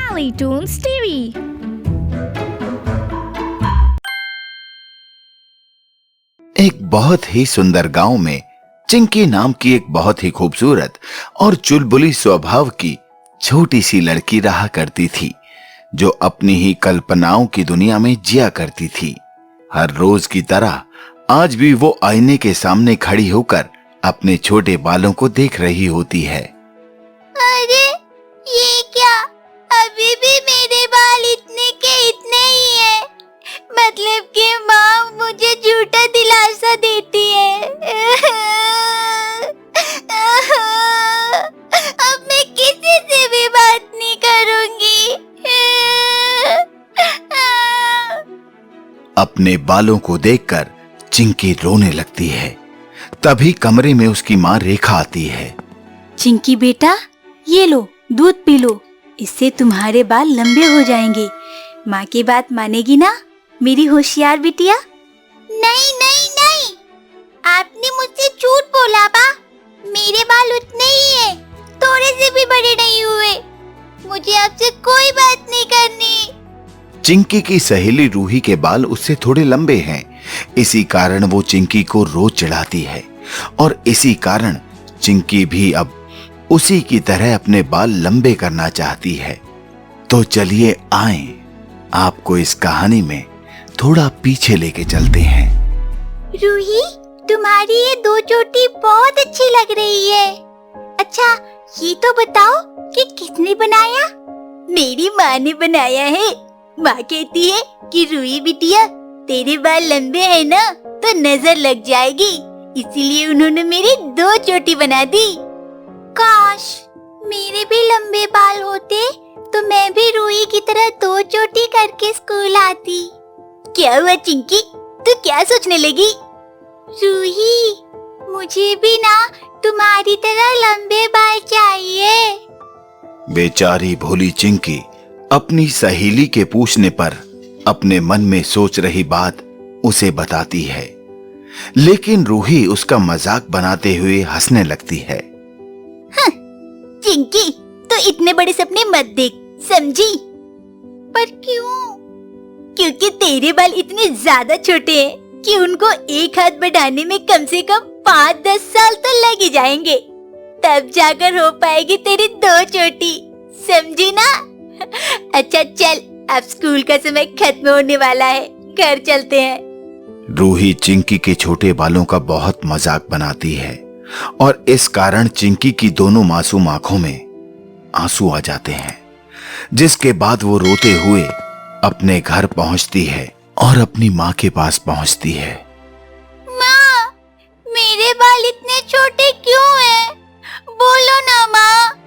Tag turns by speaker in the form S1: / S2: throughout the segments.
S1: Alleytoons TV।
S2: एक बहुत ही सुंदर गांव में चिंकी नाम की एक बहुत ही खूबसूरत और चुलबुली स्वभाव की छोटी सी लड़की रहा करती थी, जो अपनी ही कल्पनाओं की दुनिया में जिया करती थी। हर रोज की तरह आज भी वो आईने के सामने खड़ी होकर अपने छोटे बालों को देख रही होती है।
S3: अरे ये क्या, अभी भी मेरे बाल इतने के इतने ही हैं। मतलब कि माँ मुझे झूठा दिलासा देती है। अब मैं किसी से भी बात नहीं करूंगी।
S2: अपने बालों को देखकर चिंकी रोने लगती है। तभी कमरे में उसकी माँ रेखा आती है।
S4: चिंकी बेटा, ये लो दूध पी लो, इससे तुम्हारे बाल लंबे हो जाएंगे। माँ की बात मानेगी ना मेरी होशियार बिटिया?
S3: नहीं नहीं नहीं, आपने मुझसे झूठ बोला बा। मेरे बाल उतने ही हैं, थोड़े से भी बड़े नहीं हुए। मुझे आपसे कोई बात नहीं करनी।
S2: चिंकी की सहेली रूही के बाल उससे थोड़े लंबे हैं, इसी कारण वो चिंकी को रोज चिढ़ाती है और इसी कारण चिंकी भी अब उसी की तरह अपने बाल लंबे करना चाहती है। तो चलिए आएं, आपको इस कहानी में थोड़ा पीछे लेके चलते हैं।
S3: रूही, तुम्हारी ये दो चोटी बहुत अच्छी लग रही है। अच्छा ये तो बताओ कि किसने बनाया? मेरी माँ ने बनाया है। माँ कहती है कि रूही बिटिया, तेरे बाल लंबे हैं ना तो नजर लग जाएगी, इसीलिए उन्होंने मेरी दो चोटी बना दी। काश मेरे भी लंबे बाल होते तो मैं भी रूही की तरह दो चोटी करके स्कूल आती। क्या हुआ चिंकी, तू क्या सोचने लगी? रूही, मुझे भी ना तुम्हारी तरह लंबे बाल चाहिए।
S2: बेचारी भोली चिंकी अपनी सहेली के पूछने पर अपने मन में सोच रही बात उसे बताती है, लेकिन रूही उसका मजाक बनाते हुए हंसने लगती है।
S3: चिंकी, तो इतने बड़े सपने मत देख, समझी? पर क्यों? क्योंकि तेरे बाल इतने ज्यादा छोटे हैं कि उनको एक हाथ बढ़ाने में कम से कम 5-10 साल तो लग ही जाएंगे। तब जाकर हो पाएगी तेरी दो चोटी, समझी ना? अच्छा चल, अब स्कूल का समय खत्म होने वाला है, घर चलते हैं।
S2: रूही चिंकी के छोटे बालों का बहुत मजाक बनाती है और इस कारण चिंकी की दोनों मासूम आंखों में आंसू आ जाते हैं, जिसके बाद वो रोते हुए अपने घर पहुंचती है और अपनी माँ के पास पहुंचती है।
S3: माँ, मेरे बाल इतने छोटे क्यों हैं? बोलो ना माँ।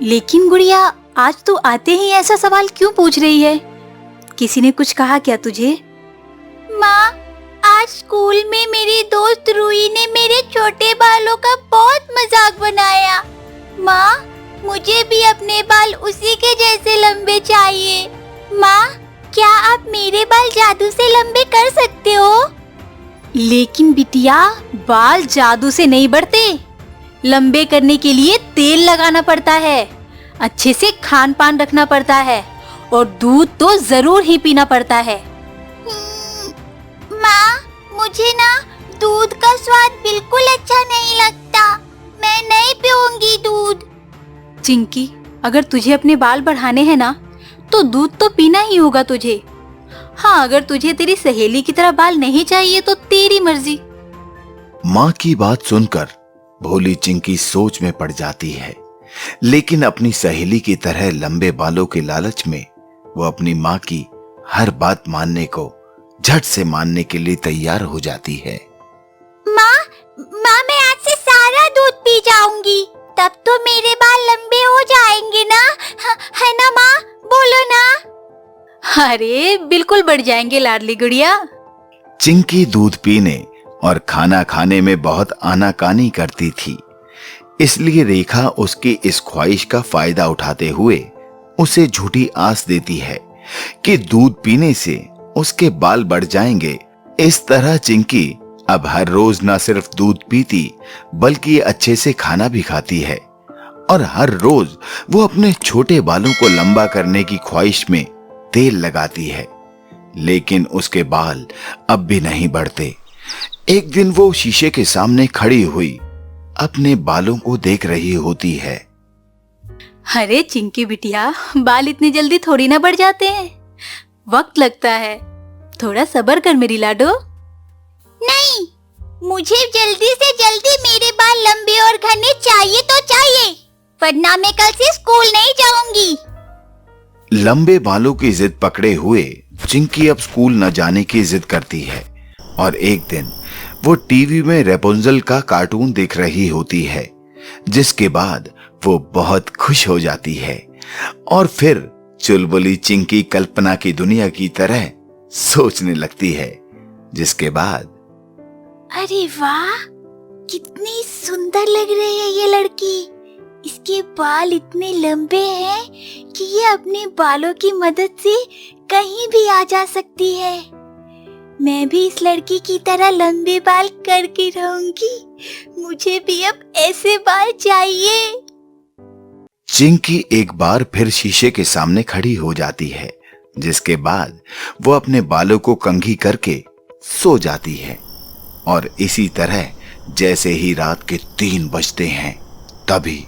S4: लेकिन गुड़िया, आज तू आते ही ऐसा सवाल क्यों पूछ रही है? किसी ने कुछ कहा क्या तुझे?
S3: माँ, आज स्कूल में मेरी दोस्त रूही ने मेरे छोटे बालों का बहुत मजाक बनाया। माँ, मुझे भी अपने बाल उसी के जैसे लंबे चाहिए। माँ, क्या आप मेरे बाल जादू से लंबे कर सकते हो?
S4: लेकिन बिटिया, बाल जादू से नहीं बढ़ते। लंबे करने के लिए तेल लगाना पड़ता है, अच्छे से खान पान रखना पड़ता है और दूध तो जरूर ही पीना पड़ता है।
S3: माँ, मुझे ना दूध का स्वाद बिल्कुल अच्छा नहीं लगता। मैं नहीं पीऊंगी दूध।
S4: चिंकी, अगर तुझे अपने बाल बढ़ाने हैं ना तो दूध तो पीना ही होगा तुझे। हाँ, अगर तुझे तेरी सहेली की तरह बाल नहीं चाहिए तो तेरी मर्जी।
S2: माँ की बात सुनकर भोली चिंकी सोच में पड़ जाती है, लेकिन अपनी सहेली की तरह लंबे बालों के लालच में वो अपनी माँ की हर बात मानने को झट से मानने के लिए तैयार हो जाती है।
S3: माँ, मैं आज से सारा दूध पी जाऊंगी, तब तो मेरे बाल लंबे हो जाएंगे ना? है ना माँ? बोलो ना।
S4: अरे बिल्कुल बढ़ जाएंगे लाडली गुड़िया।
S2: चिंकी दूध पीने और खाना खाने में बहुत आनाकानी करती थी, इसलिए रेखा उसकी इस ख्वाहिश का फायदा उठाते हुए उसे झूठी आस देती है कि दूध पीने से उसके बाल बढ़ जाएंगे। इस तरह चिंकी अब हर रोज न सिर्फ दूध पीती बल्कि अच्छे से खाना भी खाती है, और हर रोज वो अपने छोटे बालों को लंबा करने की ख्वाहिश में तेल लगाती है, लेकिन उसके बाल अब भी नहीं बढ़ते। एक दिन वो शीशे के सामने खड़ी हुई अपने बालों को देख रही होती है।
S4: अरे चिंकी बिटिया, बाल इतनी जल्दी थोड़ी ना बढ़ जाते हैं, वक्त लगता है, थोड़ा सब्र कर मेरी लाडो।
S3: नहीं, मुझे जल्दी से जल्दी मेरे बाल लंबे और घने चाहिए तो चाहिए, वरना मैं कल से स्कूल नहीं जाऊंगी।
S2: लंबे बालों की जिद पकड़े हुए चिंकी अब स्कूल न जाने की जिद करती है और एक दिन वो टीवी में रेपुंजल का कार्टून देख रही होती है, जिसके बाद वो बहुत खुश हो जाती है और फिर चुलबुली चिंकी कल्पना की दुनिया की तरह सोचने लगती है, जिसके बाद
S3: अरे वाह, कितनी सुंदर लग रही है ये लड़की। इसके बाल इतने लंबे हैं कि ये अपने बालों की मदद से कहीं भी आ जा सकती है। मैं भी इस लड़की की तरह लंबे बाल करके रहूंगी। मुझे भी अब ऐसे बाल चाहिए।
S2: चिंकी एक बार फिर शीशे के सामने खड़ी हो जाती है, जिसके बाद वो अपने बालों को कंघी करके सो जाती है। और इसी तरह जैसे ही रात के 3 बजते हैं, तभी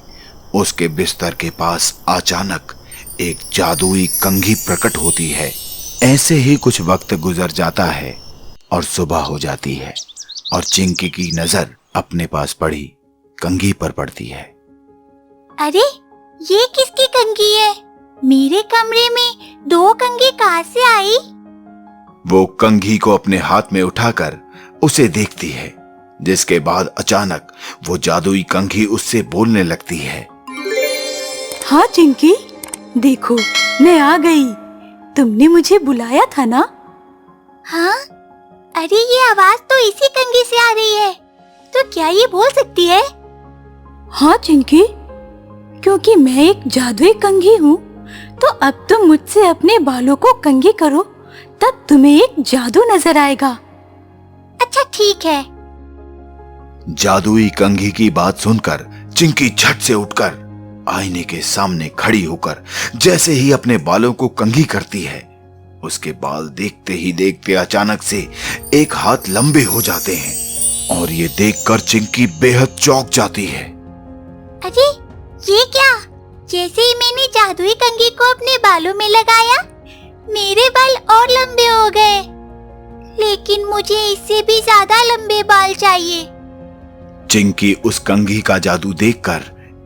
S2: उसके बिस्तर के पास अचानक एक जादुई कंघी प्रकट होती है। ऐसे ही कुछ वक्त गुजर जाता है और सुबह हो जाती है और चिंकी की नजर अपने पास पड़ी कंघी पर पड़ती है।
S3: अरे, ये किसकी कंघी है? मेरे कमरे में 2 कंघी कहाँ से आई?
S2: वो कंघी को अपने हाथ में उठाकर उसे देखती है, जिसके बाद अचानक वो जादुई कंघी उससे बोलने लगती है।
S4: हाँ चिंकी, देखो मैं आ गई, तुमने मुझे बुलाया था ना?
S3: हाँ, अरे ये आवाज तो इसी कंघी से आ रही है, तो क्या ये बोल सकती है?
S4: हाँ चिंकी, क्योंकि मैं एक जादुई कंघी हूँ, तो अब तुम मुझसे अपने बालों को कंघी करो, तब तुम्हें एक जादू नजर आएगा।
S3: अच्छा ठीक है।
S2: जादुई कंघी की बात सुनकर चिंकी झट से उठकर आईने के सामने खड़ी होकर जैसे ही अपने बालों को कंघी करती है, उसके बाल देखते ही देखते अचानक से एक हाथ लंबे हो जाते हैं और ये देखकर चिंकी बेहद चौंक जाती है।
S3: अरे ये क्या? जैसे ही मैंने जादुई कंघी को अपने बालों में लगाया, मेरे बाल और लंबे हो गए, लेकिन मुझे इससे भी ज्यादा लंबे बाल चाहिए।
S2: चिंकी उस कंघी का जादू देखकर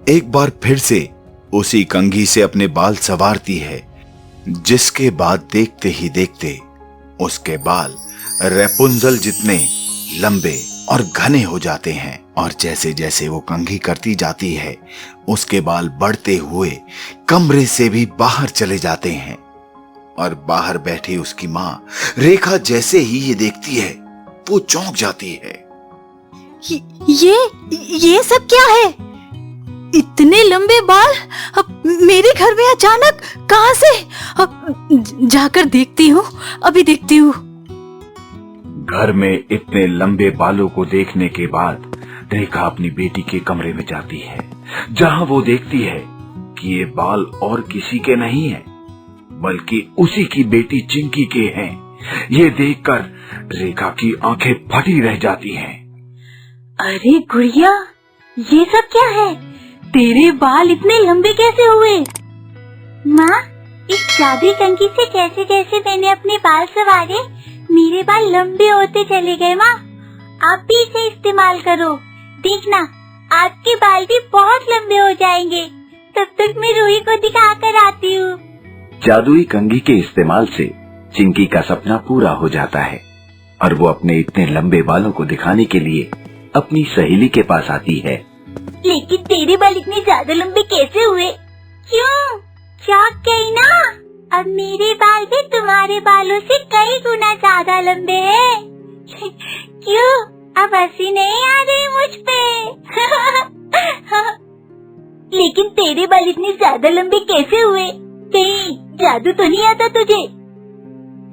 S2: एक बार फिर से उसी कंघी से अपने बाल संवारती है, जिसके बाद देखते ही देखते उसके बाल रेपुंजल जितने लंबे और घने हो जाते हैं और जैसे जैसे वो कंघी करती जाती है, उसके बाल बढ़ते हुए कमरे से भी बाहर चले जाते हैं। और बाहर बैठी उसकी माँ रेखा जैसे ही ये देखती है, वो चौंक जाती है।
S4: ये सब क्या है? इतने लंबे बाल अब मेरे घर में अचानक कहाँ से? अब जाकर देखती हूँ, अभी देखती हूँ।
S2: घर में इतने लंबे बालों को देखने के बाद रेखा अपनी बेटी के कमरे में जाती है, जहाँ वो देखती है कि ये बाल और किसी के नहीं है, बल्कि उसी की बेटी चिंकी के हैं। ये देखकर रेखा की आंखें फटी रह जाती हैं।
S4: अरे गुड़िया, ये सब क्या है? तेरे बाल इतने लंबे कैसे हुए?
S3: माँ, इस जादुई कंघी से जैसे जैसे मैंने अपने बाल संवारे, मेरे बाल लंबे होते चले गए। माँ, आप भी इसे इस्तेमाल करो, देखना आपके बाल भी बहुत लंबे हो जाएंगे। तब तक मैं रूही को दिखा कर आती हूँ।
S5: जादुई कंघी के इस्तेमाल से चिंकी का सपना पूरा हो जाता है और वो अपने इतने लंबे बालों को दिखाने के लिए अपनी सहेली के पास आती है।
S3: लेकिन तेरे बाल इतने ज्यादा लंबे कैसे हुए? क्यों? चौंक गई ना? अब मेरे बाल भी तुम्हारे बालों से कई गुना ज्यादा लंबे हैं। क्यों? अब हंसी नहीं आ रही मुझ पे? लेकिन तेरे बाल इतने ज्यादा लंबे कैसे हुए? कहीं जादू तो नहीं आता तुझे?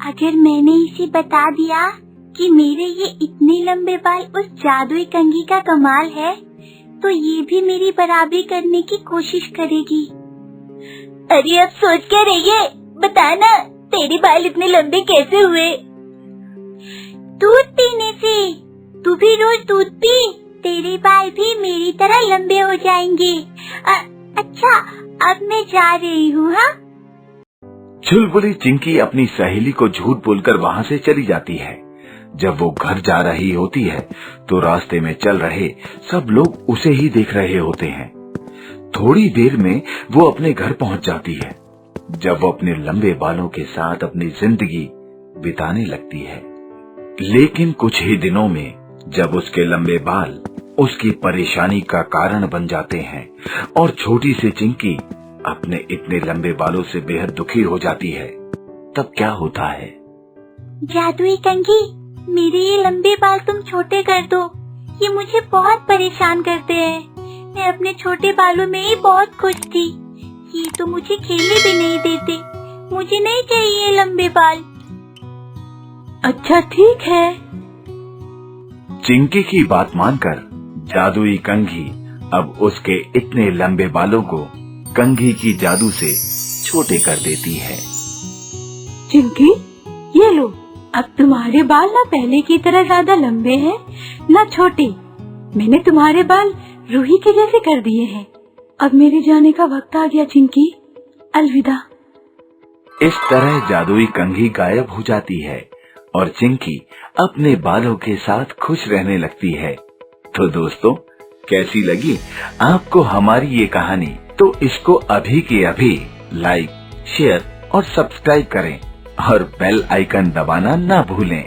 S3: अगर मैंने इसे बता दिया कि मेरे ये इतने लंबे बाल उस जादुई कंघी का कमाल है, तो ये भी मेरी बराबरी करने की कोशिश करेगी। अरे अब सोच क्या रही है, बता ना, तेरे बाल इतने लंबे कैसे हुए? दूध पीने से। तू भी रोज दूध पी, तेरे बाल भी मेरी तरह लंबे हो जाएंगे। अच्छा, अब मैं जा रही हूँ। हाँ।
S5: चुलबुली चिंकी अपनी सहेली को झूठ बोलकर वहाँ से चली जाती है। जब वो घर जा रही होती है तो रास्ते में चल रहे सब लोग उसे ही देख रहे होते हैं। थोड़ी देर में वो अपने घर पहुँच जाती है, जब वो अपने लंबे बालों के साथ अपनी जिंदगी बिताने लगती है। लेकिन कुछ ही दिनों में जब उसके लंबे बाल उसकी परेशानी का कारण बन जाते हैं और छोटी सी चिंकी अपने इतने लंबे बालों से बेहद दुखी हो जाती है, तब क्या होता है?
S3: जादुई कंघी, मेरे ये लंबे बाल तुम छोटे कर दो, ये मुझे बहुत परेशान करते हैं। मैं अपने छोटे बालों में ही बहुत खुश थी, ये तो मुझे खेलने भी नहीं देते। मुझे नहीं चाहिए लंबे बाल।
S4: अच्छा ठीक है।
S5: चिंकी की बात मानकर जादुई कंघी अब उसके इतने लंबे बालों को कंघी की जादू से छोटे कर देती है।
S4: चिंकी, ये लो, अब तुम्हारे बाल ना पहले की तरह ज्यादा लंबे हैं ना छोटे। मैंने तुम्हारे बाल रूही के जैसे कर दिए हैं। अब मेरे जाने का वक्त आ गया चिंकी, अलविदा।
S5: इस तरह जादुई कंघी गायब हो जाती है और चिंकी अपने बालों के साथ खुश रहने लगती है। तो दोस्तों, कैसी लगी आपको हमारी ये कहानी? तो इसको अभी के अभी लाइक, शेयर और सब्सक्राइब करें और बेल आइकन दबाना ना भूलें।